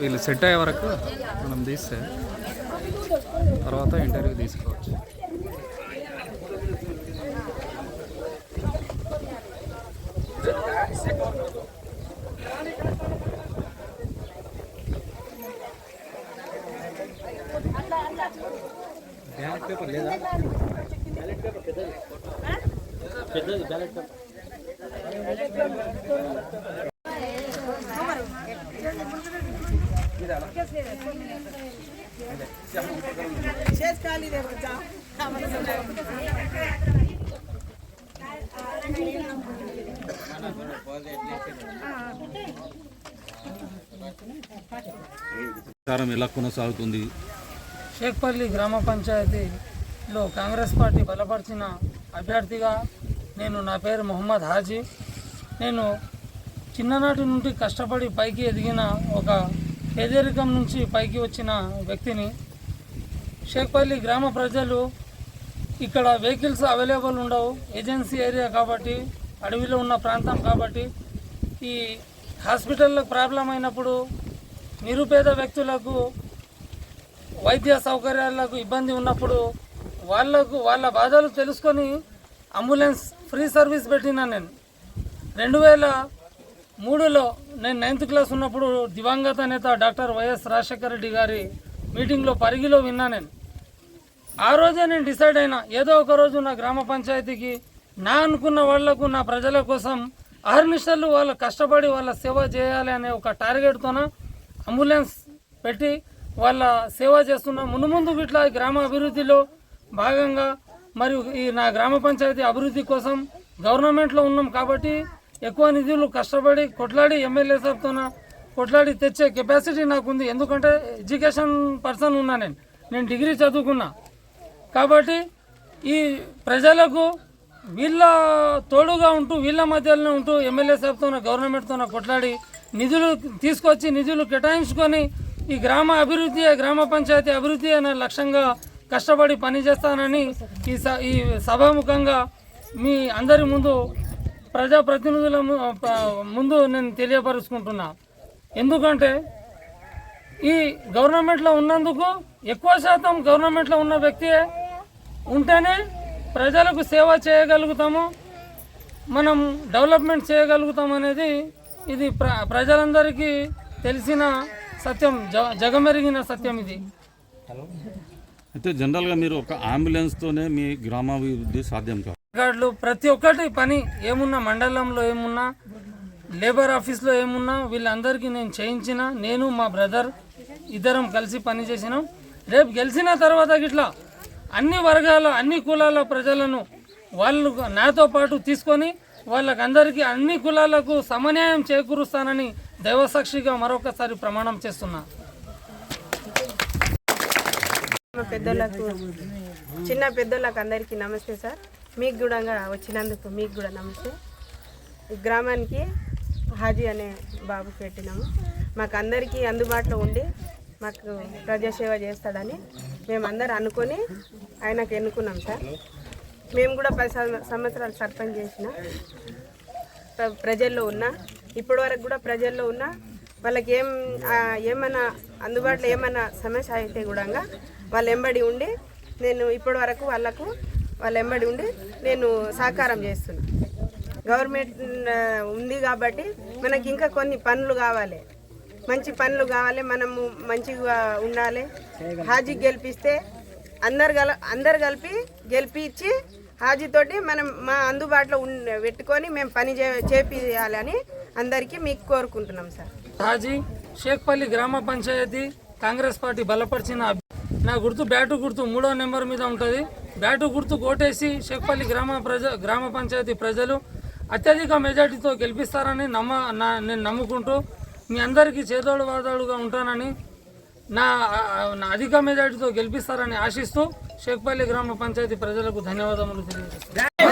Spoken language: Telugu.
వీళ్ళు సెట్ అయ్యే వరకు మనం తీస్తే తర్వాత ఇంటర్వ్యూ తీసుకోవచ్చు. బ్యాలెట్ పేపర్ లేదా? బ్యాలెట్ పేపర్ పెద్దది బ్యాలెట్ పేపర్. ఎలా కొనసాగుతుంది? షేక్పల్లి గ్రామ పంచాయతీలో కాంగ్రెస్ పార్టీ బలపరిచిన అభ్యర్థిగా నా పేరు మొహమ్మద్ హాజీ. నేను చిన్ననాటి నుండి కష్టపడి పైకి ఎదిగిన ఒక పేదరికం నుంచి పైకి వచ్చిన వ్యక్తిని. షేక్పల్లి గ్రామ ప్రజలు ఇక్కడ వెహికల్స్ అవైలబుల్ ఉండవు, ఏజెన్సీ ఏరియా కాబట్టి, అడవిలో ఉన్న ప్రాంతం కాబట్టి ఈ హాస్పిటల్లో ప్రాబ్లం అయినప్పుడు నిరుపేద వ్యక్తులకు వైద్య సౌకర్యాలకు ఇబ్బంది ఉన్నప్పుడు వాళ్ళ బాధలు తెలుసుకొని అంబులెన్స్ ఫ్రీ సర్వీస్ పెట్టినా. నేను 2003లో నేను 9th క్లాస్ ఉన్నప్పుడు దివంగత నేత డాక్టర్ వైఎస్ రాజశేఖర రెడ్డి గారి మీటింగ్లో పరిగిలో విన్నా. నేను ఆ రోజే నేను డిసైడ్ అయినా, ఏదో ఒక రోజు నా గ్రామ పంచాయతీకి నా అనుకున్న వాళ్లకు, నా ప్రజల కోసం అహర్నిశలు వాళ్ళ కష్టపడి వాళ్ళ సేవ చేయాలి అనే ఒక టార్గెట్తోన అంబులెన్స్ పెట్టి వాళ్ళ సేవ చేస్తున్న. ముందు ఇట్లా గ్రామ అభివృద్ధిలో భాగంగా మరియు ఈ నా గ్రామ పంచాయతీ అభివృద్ధి కోసం గవర్నమెంట్లో ఉన్నాం కాబట్టి ఎక్కువ నిధులు కష్టపడి కొట్లాడి ఎమ్మెల్యే సాబ్తో కొట్లాడి తెచ్చే కెపాసిటీ నాకుంది. ఎందుకంటే ఎడ్యుకేషన్ పర్సన్ ఉన్నా, నేను డిగ్రీ చదువుకున్నా కాబట్టి ఈ ప్రజలకు వీళ్ళ తోడుగా ఉంటూ వీళ్ళ మధ్యలోనే ఉంటూ ఎమ్మెల్యే సాబ్తో గవర్నమెంట్తో కొట్లాడి నిధులు కేటాయించుకొని ఈ గ్రామ అభివృద్ధి, గ్రామ పంచాయతీ అభివృద్ధి అనే లక్ష్యంగా కష్టపడి పనిచేస్తానని ఈ సభాముఖంగా మీ అందరి ముందు, ప్రజాప్రతినిధుల ముందు నేను తెలియపరుచుకుంటున్నా. ఎందుకంటే ఈ గవర్నమెంట్లో ఉన్నందుకు ఎక్కువ శాతం గవర్నమెంట్లో ఉన్న వ్యక్తియే ఉంటేనే ప్రజలకు సేవ చేయగలుగుతాము, మనం డెవలప్మెంట్ చేయగలుగుతాం అనేది ఇది ప్రజలందరికీ తెలిసిన సత్యం, జగమెరిగిన సత్యం ఇది. అయితే జనరల్గా మీరు ఒక అంబులెన్స్తోనే మీ గ్రామాభివృద్ధి సాధ్యం కాదు. కార్డులు ప్రతి ఒక్కటి పని ఏమున్నా, మండలంలో ఏమున్నా, లేబర్ ఆఫీస్లో ఏమున్నా వీళ్ళందరికీ నేను చేయించిన. నేను మా బ్రదర్ ఇద్దరం కలిసి పని చేసినాం. రేపు గెలిచిన తర్వాత ఇట్లా అన్ని వర్గాల, అన్ని కులాల ప్రజలను వాళ్ళు నాతో పాటు తీసుకొని వాళ్ళకందరికీ, అన్ని కులాలకు సమన్యాయం చేకూరుస్తానని దైవసాక్షిగా మరొకసారి ప్రమాణం చేస్తున్నా. పెద్దలకు, చిన్న పెద్దలకు అందరికీ నమస్తే సార్. మీకు కూడా వచ్చినందుకు మీకు కూడా నమస్తే. గ్రామానికి హాజీ అనే బాబు పెట్టినాము. మాకు అందరికీ అందుబాటులో ఉండి మాకు ప్రజాసేవ చేస్తాడని మేమందరం అనుకొని ఆయనకు ఎన్నుకున్నాం సార్. మేము కూడా 10 సంవత్సరాలు సర్పంచ్ చేసిన, ప్రజల్లో ఉన్నా, ఇప్పటి వరకు కూడా ప్రజల్లో ఉన్నా. వాళ్ళకి ఏమైనా అందుబాటులో ఏమైనా సమస్య అయితే కూడా వాళ్ళ ఎంబడి ఉండి నేను ఇప్పటి వరకు వాళ్ళ ఎంబడి ఉండి నేను సహకారం చేస్తున్నా. గవర్నమెంట్ ఉంది కాబట్టి మనకి ఇంకా కొన్ని పనులు కావాలి, మంచి పనులు కావాలి, మనము మంచిగా ఉండాలి. హాజీ గెలిపిస్తే అందరు కలిపి గెలిపించి హాజీతోటి మనం మా అందుబాటులో పెట్టుకొని మేము పని చేపియాలని అందరికీ మీకు కోరుకుంటున్నాం సార్. హాజీ షేక్పల్లి గ్రామ పంచాయతీ కాంగ్రెస్ పార్టీ బలపరిచిన. నా గుర్తు బ్యాటు గుర్తు 3వ నెంబర్ మీద ఉంటుంది. బ్యాటు గుర్తు కోటేసి షేక్పల్లి గ్రామ పంచాయతీ ప్రజలు అత్యధిక మెజార్టీతో గెలిపిస్తారని నేను నమ్ముకుంటూ మీ అందరికీ చేదోడు వాదోడుగా ఉంటానని, నా అధిక మెజార్టీతో గెలిపిస్తారని ఆశిస్తూ షేక్పల్లి గ్రామ పంచాయతీ ప్రజలకు ధన్యవాదములు తెలియజేస్తాను.